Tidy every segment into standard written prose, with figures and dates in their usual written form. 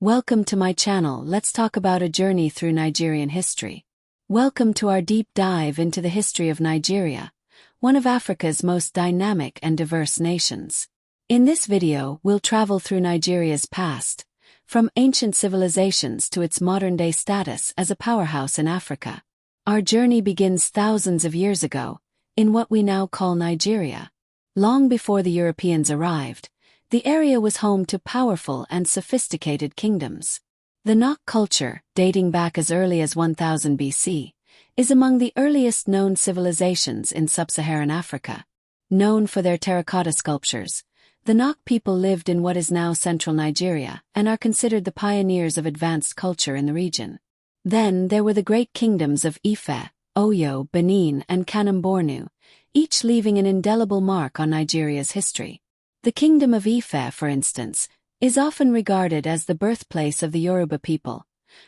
Welcome to my channel. Let's talk about a journey through Nigerian history. Welcome to our deep dive into the history of Nigeria, one of Africa's most dynamic and diverse nations. In this video, we'll travel through Nigeria's past, from ancient civilizations to its modern-day status as a powerhouse in Africa. Our journey begins thousands of years ago, in what we now call Nigeria. Long before the Europeans arrived, the area was home to powerful and sophisticated kingdoms. The Nok culture, dating back as early as 1000 BC, is among the earliest known civilizations in sub-Saharan Africa. Known for their terracotta sculptures, the Nok people lived in what is now central Nigeria and are considered the pioneers of advanced culture in the region. Then there were the great kingdoms of Ife, Oyo, Benin, and Kanem-Bornu, each leaving an indelible mark on Nigeria's history. The Kingdom of Ife, for instance, is often regarded as the birthplace of the Yoruba people,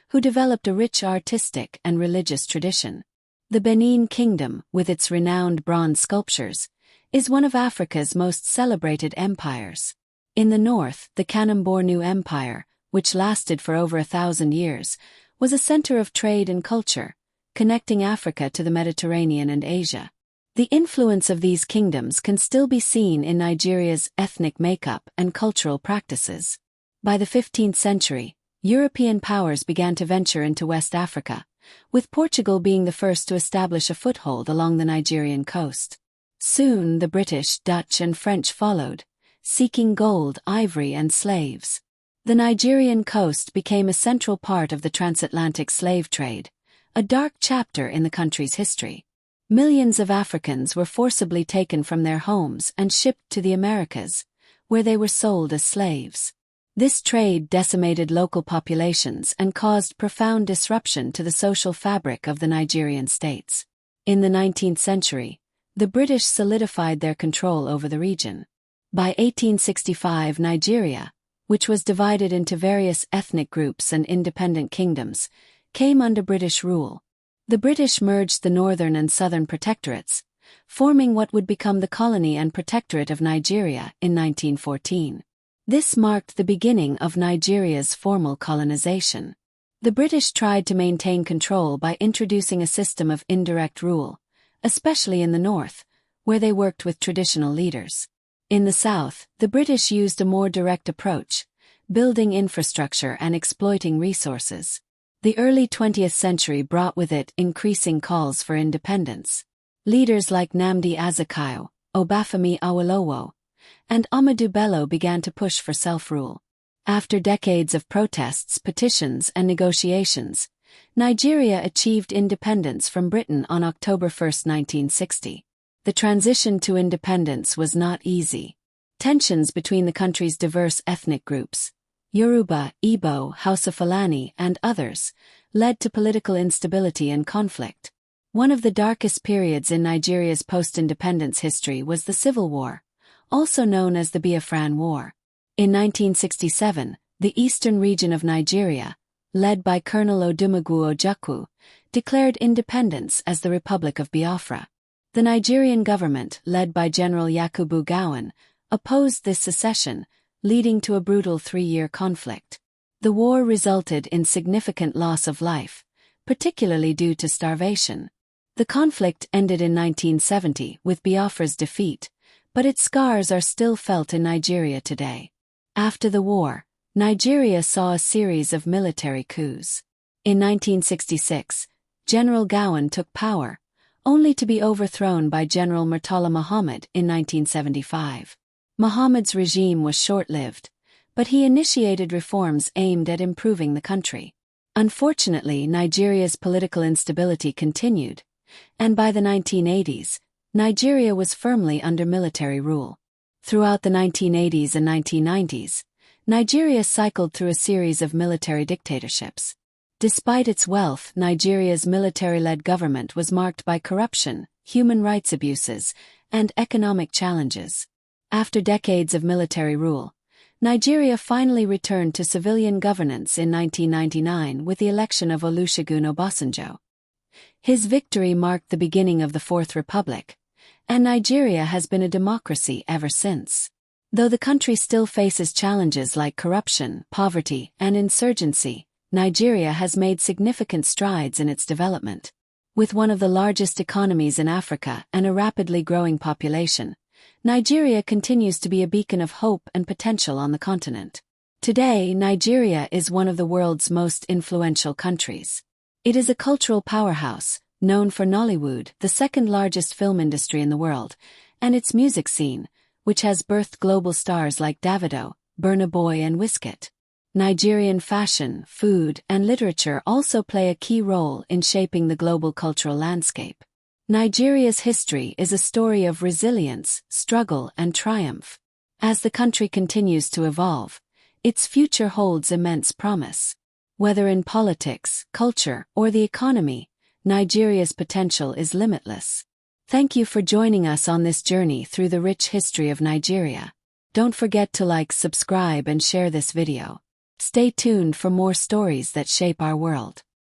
who developed a rich artistic and religious tradition. The Benin Kingdom, with its renowned bronze sculptures, is one of Africa's most celebrated empires. In the north, the Kanem-Bornu Empire, which lasted for over 1,000 years, was a center of trade and culture, connecting Africa to the Mediterranean and Asia. The influence of these kingdoms can still be seen in Nigeria's ethnic makeup and cultural practices. By the 15th century, European powers began to venture into West Africa, with Portugal being the first to establish a foothold along the Nigerian coast. Soon the British, Dutch, and French followed, seeking gold, ivory, and slaves. The Nigerian coast became a central part of the transatlantic slave trade, a dark chapter in the country's history. Millions of Africans were forcibly taken from their homes and shipped to the Americas, where they were sold as slaves. This trade decimated local populations and caused profound disruption to the social fabric of the Nigerian states. In the 19th century, the British solidified their control over the region. By 1865, Nigeria, which was divided into various ethnic groups and independent kingdoms, came under British rule. The British merged the northern and southern protectorates, forming what would become the Colony and Protectorate of Nigeria in 1914. This marked the beginning of Nigeria's formal colonization. The British tried to maintain control by introducing a system of indirect rule, especially in the north, where they worked with traditional leaders. In the south, the British used a more direct approach, building infrastructure and exploiting resources. The early 20th century brought with it increasing calls for independence. Leaders like Nnamdi Azikiwe, Obafemi Awolowo, and Ahmadu Bello began to push for self-rule. After decades of protests, petitions, and negotiations, Nigeria achieved independence from Britain on October 1, 1960. The transition to independence was not easy. Tensions between the country's diverse ethnic groups, Yoruba, Igbo, Hausa Fulani, and others, led to political instability and conflict. One of the darkest periods in Nigeria's post-independence history was the Civil War, also known as the Biafran War. In 1967, the eastern region of Nigeria, led by Colonel Odumegwu Ojukwu, declared independence as the Republic of Biafra. The Nigerian government, led by General Yakubu Gowon, opposed this secession, leading to a brutal 3-year conflict. The war resulted in significant loss of life, particularly due to starvation. The conflict ended in 1970 with Biafra's defeat, but its scars are still felt in Nigeria today. After the war, Nigeria saw a series of military coups. In 1966, General Gowon took power, only to be overthrown by General Murtala Muhammad in 1975. Muhammad's regime was short-lived, but he initiated reforms aimed at improving the country. Unfortunately, Nigeria's political instability continued, and by the 1980s, Nigeria was firmly under military rule. Throughout the 1980s and 1990s, Nigeria cycled through a series of military dictatorships. Despite its wealth, Nigeria's military-led government was marked by corruption, human rights abuses, and economic challenges. After decades of military rule, Nigeria finally returned to civilian governance in 1999 with the election of Olusegun Obasanjo. His victory marked the beginning of the Fourth Republic, and Nigeria has been a democracy ever since. Though the country still faces challenges like corruption, poverty, and insurgency, Nigeria has made significant strides in its development. With one of the largest economies in Africa and a rapidly growing population, Nigeria continues to be a beacon of hope and potential on the continent. Today, Nigeria is one of the world's most influential countries. It is a cultural powerhouse, known for Nollywood, the second largest film industry in the world, and its music scene, which has birthed global stars like Davido, Burna Boy and Wizkid. Nigerian fashion, food, and literature also play a key role in shaping the global cultural landscape. Nigeria's history is a story of resilience, struggle, and triumph. As the country continues to evolve, its future holds immense promise. Whether in politics, culture, or the economy, Nigeria's potential is limitless. Thank you for joining us on this journey through the rich history of Nigeria. Don't forget to like, subscribe, and share this video. Stay tuned for more stories that shape our world.